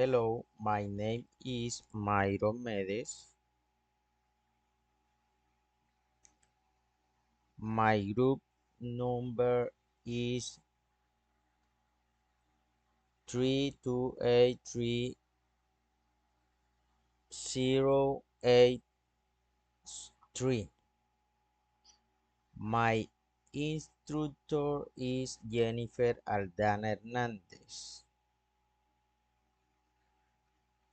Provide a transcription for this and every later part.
Hello, my name is Myron Medes. My group number is 3283083. My instructor is Jennifer Aldana Hernandez.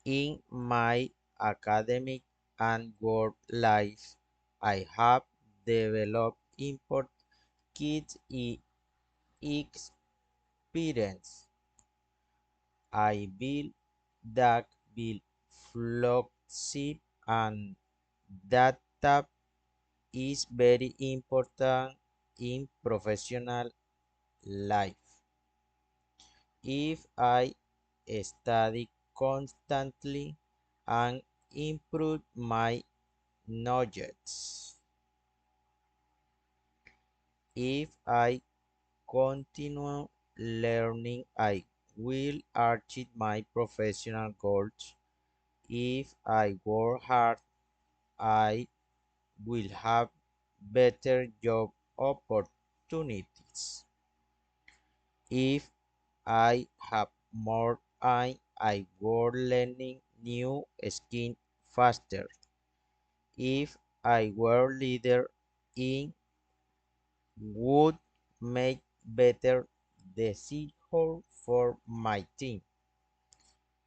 In my academic and work life, I have developed important kids experience. I build that will flagship and data is very important in professional life. If I study constantly and improve my knowledge, if I continue learning, I will achieve my professional goals. If I work hard, I will have better job opportunities. If I have more time, I will learning new skills faster. If I were leader in would make better decisions for my team.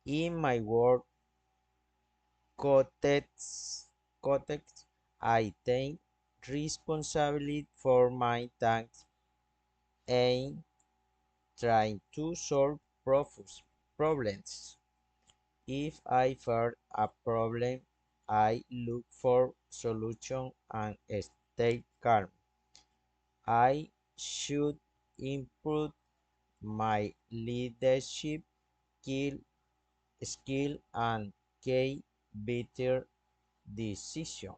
In my work context, I take responsibility for my tasks and trying to solve problems. If I find a problem, I look for solution and stay calm. I should improve my leadership skill, skill and take better decision.